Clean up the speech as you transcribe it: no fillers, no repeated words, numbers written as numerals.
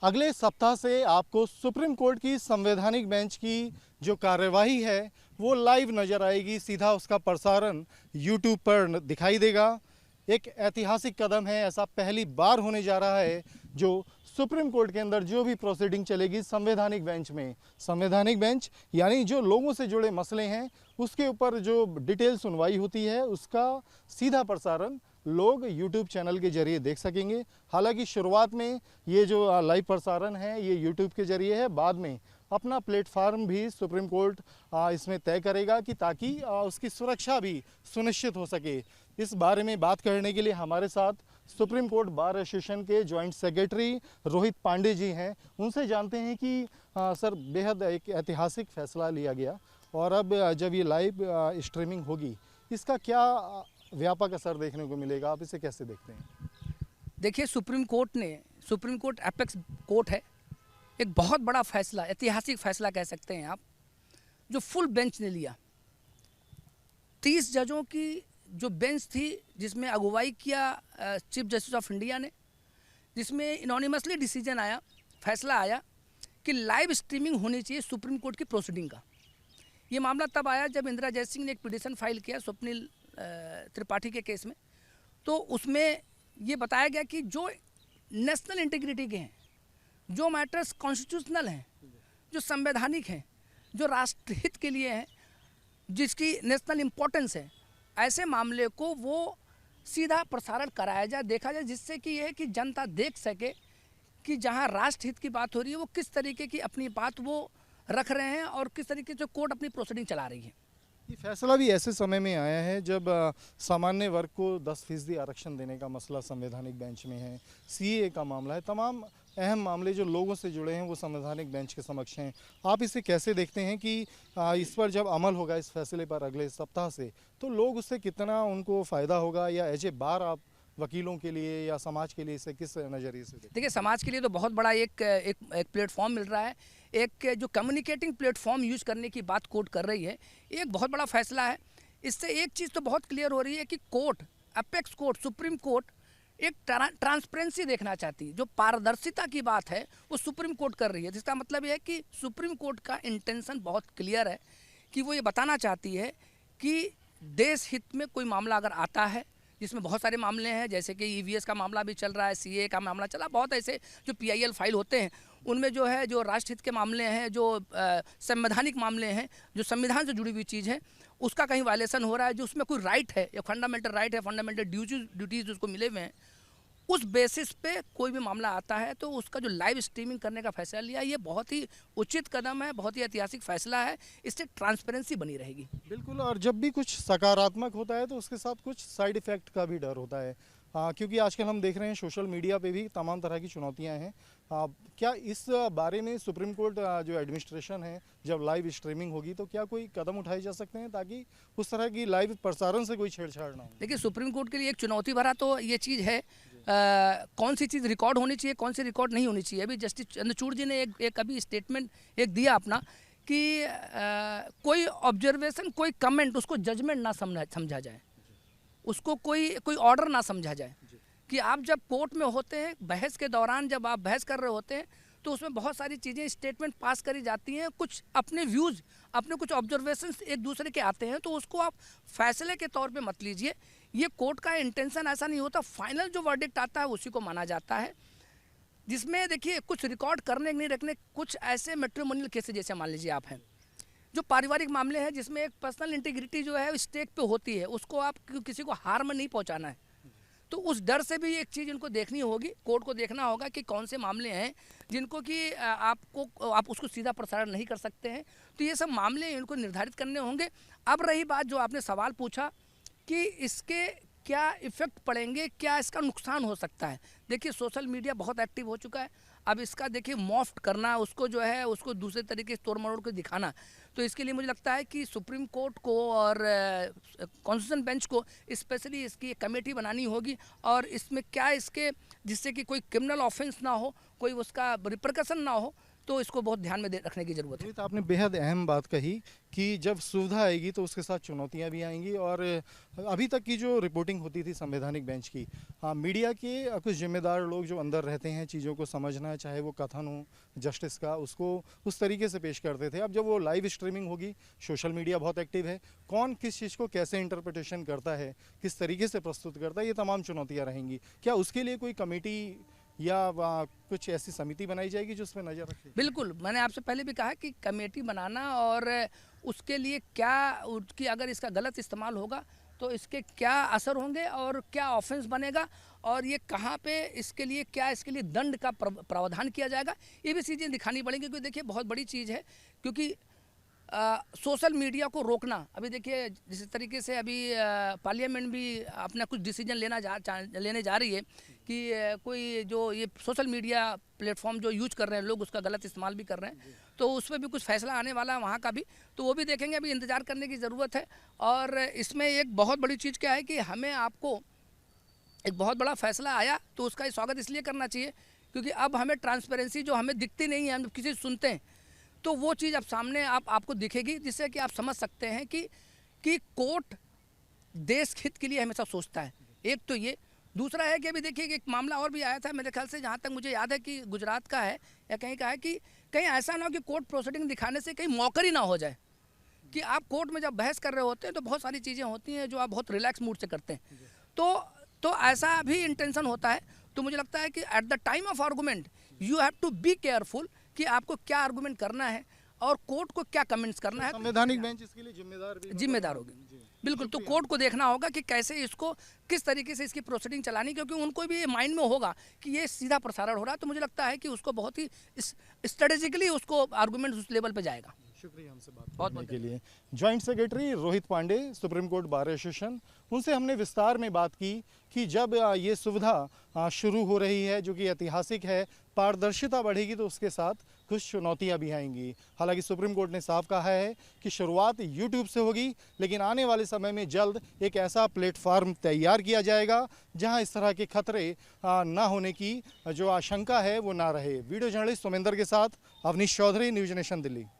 अगले सप्ताह से आपको सुप्रीम कोर्ट की संवैधानिक बेंच की जो कार्यवाही है वो लाइव नज़र आएगी। सीधा उसका प्रसारण यूट्यूब पर दिखाई देगा। एक ऐतिहासिक कदम है, ऐसा पहली बार होने जा रहा है जो सुप्रीम कोर्ट के अंदर जो भी प्रोसीडिंग चलेगी संवैधानिक बेंच में, संवैधानिक बेंच यानी जो लोगों से जुड़े मसले हैं उसके ऊपर जो डिटेल सुनवाई होती है उसका सीधा प्रसारण लोग यूट्यूब चैनल के जरिए देख सकेंगे। हालांकि शुरुआत में ये जो लाइव प्रसारण है ये यूट्यूब के जरिए है, बाद में अपना प्लेटफार्म भी सुप्रीम कोर्ट इसमें तय करेगा कि ताकि उसकी सुरक्षा भी सुनिश्चित हो सके। इस बारे में बात करने के लिए हमारे साथ सुप्रीम कोर्ट बार एसोसिएशन के जॉइंट सेक्रेटरी रोहित पांडे जी हैं। उनसे जानते हैं कि सर, बेहद एक ऐतिहासिक फैसला लिया गया और अब जब ये लाइव स्ट्रीमिंग होगी इसका क्या व्यापक असर देखने को मिलेगा, आप इसे कैसे देखते हैं? देखिए, सुप्रीम कोर्ट एपेक्स कोर्ट है। एक बहुत बड़ा फैसला, ऐतिहासिक फैसला कह सकते हैं आप, जो फुल बेंच ने लिया। 30 जजों की जो बेंच थी जिसमें अगुवाई किया चीफ जस्टिस ऑफ इंडिया ने, जिसमें इनोनिमसली डिसीजन आया, फैसला आया कि लाइव स्ट्रीमिंग होनी चाहिए सुप्रीम कोर्ट की प्रोसीडिंग का। ये मामला तब आया जब इंदिरा जयसिंह ने एक पिटीशन फाइल किया स्वप्निल त्रिपाठी के केस में। तो उसमें ये बताया गया कि जो नेशनल इंटीग्रिटी के हैं, जो मैटर्स कॉन्स्टिट्यूशनल हैं, जो संवैधानिक हैं, जो राष्ट्रहित के लिए हैं, जिसकी नेशनल इम्पोर्टेंस है, ऐसे मामले को वो सीधा प्रसारण कराया जाए, देखा जाए, जिससे कि ये कि जनता देख सके कि जहाँ राष्ट्रहित की बात हो रही है वो किस तरीके की अपनी बात वो रख रहे हैं और किस तरीके से कोर्ट अपनी प्रोसीडिंग चला रही है। ये फैसला भी ऐसे समय में आया है जब सामान्य वर्ग को 10% आरक्षण देने का मसला संवैधानिक बेंच में है, सीए का मामला है, तमाम अहम मामले जो लोगों से जुड़े हैं वो संवैधानिक बेंच के समक्ष हैं। आप इसे कैसे देखते हैं कि इस पर जब अमल होगा इस फैसले पर अगले सप्ताह से, तो लोग उससे कितना उनको फ़ायदा होगा, या एज ए बार आप वकीलों के लिए या समाज के लिए इसे किस नज़रिए से देखते? देखिए, समाज के लिए तो बहुत बड़ा एक प्लेटफॉर्म मिल रहा है। एक जो कम्युनिकेटिंग प्लेटफॉर्म यूज़ करने की बात कोर्ट कर रही है, एक बहुत बड़ा फैसला है। इससे एक चीज़ तो बहुत क्लियर हो रही है कि court, apex court, supreme court एक ट्रांसपेरेंसी देखना चाहती है। जो पारदर्शिता की बात है वो सुप्रीम कोर्ट कर रही है। जिसका मतलब ये है कि सुप्रीम कोर्ट का इंटेंशन बहुत क्लियर है कि वो ये बताना चाहती है कि देश हित में कोई मामला अगर आता है, जिसमें बहुत सारे मामले हैं, जैसे कि ईवीएस का मामला भी चल रहा है, सीए का मामला चला, बहुत ऐसे जो पीआईएल फाइल होते हैं उनमें जो है जो राष्ट्रहित के मामले हैं, जो संवैधानिक मामले हैं, जो संविधान से जुड़ी हुई चीज़ है, उसका कहीं वायलेशन हो रहा है, जो उसमें कोई राइट है या फंडामेंटल राइट है, फंडामेंटल ड्यूटीज़ उसको मिले हुए हैं, उस बेसिस पे कोई भी मामला आता है तो उसका जो लाइव स्ट्रीमिंग करने का फैसला लिया, ये बहुत ही उचित कदम है, बहुत ही ऐतिहासिक फैसला है। इससे ट्रांसपेरेंसी बनी रहेगी। बिल्कुल, और जब भी कुछ सकारात्मक होता है तो उसके साथ कुछ साइड इफ़ेक्ट का भी डर होता है, क्योंकि आजकल हम देख रहे हैं सोशल मीडिया पे भी तमाम तरह की चुनौतियां हैं। क्या इस बारे में सुप्रीम कोर्ट जो एडमिनिस्ट्रेशन है, जब लाइव स्ट्रीमिंग होगी तो क्या कोई कदम उठाए जा सकते हैं ताकि उस तरह की लाइव प्रसारण से कोई छेड़छाड़ ना हो? देखिए, सुप्रीम कोर्ट के लिए एक चुनौती भरा तो ये चीज़ है, कौन सी चीज़ रिकॉर्ड होनी चाहिए, कौन सी रिकॉर्ड नहीं होनी चाहिए। अभी जस्टिस चंद्रचूड़ जी ने एक अभी स्टेटमेंट एक दिया अपना कि कोई ऑब्जर्वेशन, कोई कमेंट, उसको जजमेंट ना समझा जाए, उसको कोई ऑर्डर ना समझा जाए। कि आप जब कोर्ट में होते हैं, बहस के दौरान जब आप बहस कर रहे होते हैं तो उसमें बहुत सारी चीज़ें, स्टेटमेंट पास करी जाती हैं, कुछ अपने व्यूज़, अपने कुछ ऑब्जर्वेशंस एक दूसरे के आते हैं, तो उसको आप फैसले के तौर पे मत लीजिए। ये कोर्ट का इंटेंशन ऐसा नहीं होता। फाइनल जो वर्डिक्ट आता है उसी को माना जाता है, जिसमें देखिए कुछ रिकॉर्ड करने नहीं रखने, कुछ ऐसे मैट्रिमोनियल केसेस जैसे मान लीजिए आप हैं, जो पारिवारिक मामले हैं जिसमें एक पर्सनल इंटीग्रिटी जो है स्टेक पे होती है, उसको आप किसी को हार्म नहीं पहुँचाना है, तो उस डर से भी एक चीज़ इनको देखनी होगी, कोर्ट को देखना होगा कि कौन से मामले हैं जिनको कि आप उसको सीधा प्रसारण नहीं कर सकते हैं। तो ये सब मामले इनको निर्धारित करने होंगे। अब रही बात जो आपने सवाल पूछा कि इसके क्या इफ़ेक्ट पड़ेंगे, क्या इसका नुकसान हो सकता है। देखिए, सोशल मीडिया बहुत एक्टिव हो चुका है। अब इसका देखिए मॉफ्ट करना, उसको जो है उसको दूसरे तरीके से तोड़ मरोड़ कर दिखाना, तो इसके लिए मुझे लगता है कि सुप्रीम कोर्ट को और कॉन्स्टिट्यूशन बेंच को स्पेशली इसकी एक कमेटी बनानी होगी, और इसमें क्या इसके, जिससे कि कोई क्रिमिनल ऑफेंस ना हो, कोई उसका रिपरकशन ना हो, तो इसको बहुत ध्यान में रखने की ज़रूरत है। रोहित, आपने बेहद अहम बात कही कि जब सुविधा आएगी तो उसके साथ चुनौतियां भी आएंगी। और अभी तक की जो रिपोर्टिंग होती थी संवैधानिक बेंच की, हाँ, मीडिया के कुछ जिम्मेदार लोग जो अंदर रहते हैं चीज़ों को समझना, चाहे वो कथन हो जस्टिस का, उसको उस तरीके से पेश करते थे। अब जब वो लाइव स्ट्रीमिंग होगी, सोशल मीडिया बहुत एक्टिव है, कौन किस चीज़ को कैसे इंटरप्रिटेशन करता है, किस तरीके से प्रस्तुत करता है, ये तमाम चुनौतियाँ रहेंगी। क्या उसके लिए कोई कमेटी या कुछ ऐसी समिति बनाई जाएगी जो उस पर नज़र रखे? बिल्कुल, मैंने आपसे पहले भी कहा कि कमेटी बनाना और उसके लिए क्या उसकी अगर इसका गलत इस्तेमाल होगा तो इसके क्या असर होंगे और क्या ऑफेंस बनेगा और ये कहाँ पे इसके लिए क्या इसके लिए दंड का प्रावधान किया जाएगा, ये भी चीज़ें दिखानी पड़ेंगी। क्योंकि देखिए बहुत बड़ी चीज़ है, क्योंकि सोशल मीडिया को रोकना, अभी देखिए जिस तरीके से अभी पार्लियामेंट भी अपना कुछ डिसीजन लेने जा रही है कि कोई जो ये सोशल मीडिया प्लेटफॉर्म जो यूज कर रहे हैं लोग उसका गलत इस्तेमाल भी कर रहे हैं, तो उस पर भी कुछ फैसला आने वाला है वहाँ का भी, तो वो भी देखेंगे। अभी इंतज़ार करने की ज़रूरत है। और इसमें एक बहुत बड़ी चीज़ क्या है कि हमें आपको एक बहुत बड़ा फैसला आया तो उसका स्वागत इसलिए करना चाहिए क्योंकि अब हमें ट्रांसपेरेंसी जो हमें दिखती नहीं है, हम किसी से सुनते हैं, तो वो चीज़ अब सामने आपको दिखेगी, जिससे कि आप समझ सकते हैं कि कोर्ट देश हित के लिए हमेशा सोचता है। एक तो ये, दूसरा है कि अभी देखिए एक मामला और भी आया था मेरे ख्याल से, जहाँ तक मुझे याद है कि गुजरात का है या कहीं का है, कि कहीं ऐसा ना हो कि कोर्ट प्रोसीडिंग दिखाने से कहीं मौकरी ना हो जाए, कि आप कोर्ट में जब बहस कर रहे होते हैं तो बहुत सारी चीज़ें होती हैं जो आप बहुत रिलैक्स मूड से करते हैं, तो ऐसा भी इंटेंशन होता है। तो मुझे लगता है कि at the time of argument you have to be careful कि आपको क्या आर्गूमेंट करना है और कोर्ट को क्या कमेंट्स करना है। संवैधानिक बेंच इसके लिए जिम्मेदार होगी, बिल्कुल। तो कोर्ट को देखना होगा कि कैसे इसको, किस तरीके से इसकी प्रोसीडिंग चलानी, क्योंकि उनको भी माइंड में होगा कि ये सीधा प्रसारण हो रहा है, तो मुझे लगता है कि उसको बहुत ही स्ट्रेटेजिकली उसको आर्गूमेंट उस लेवल पर जाएगा। शुक्रिया हमसे बात करने के लिए। Joint secretary Rohit Pandey, supreme court bar association, उनसे हमने विस्तार में बात की कि जब ये सुविधा शुरू हो रही है जो कि ऐतिहासिक है, पारदर्शिता बढ़ेगी तो उसके साथ कुछ चुनौतियां भी आएंगी। हालांकि सुप्रीम कोर्ट ने साफ कहा है कि शुरुआत यूट्यूब से होगी, लेकिन आने वाले समय में जल्द एक ऐसा प्लेटफॉर्म तैयार किया जाएगा जहां इस तरह के खतरे ना होने की जो आशंका है वो ना रहे। वीडियो जर्नलिस्ट सुमेंदर के साथ अवनीश चौधरी, न्यूज़ नेशन दिल्ली।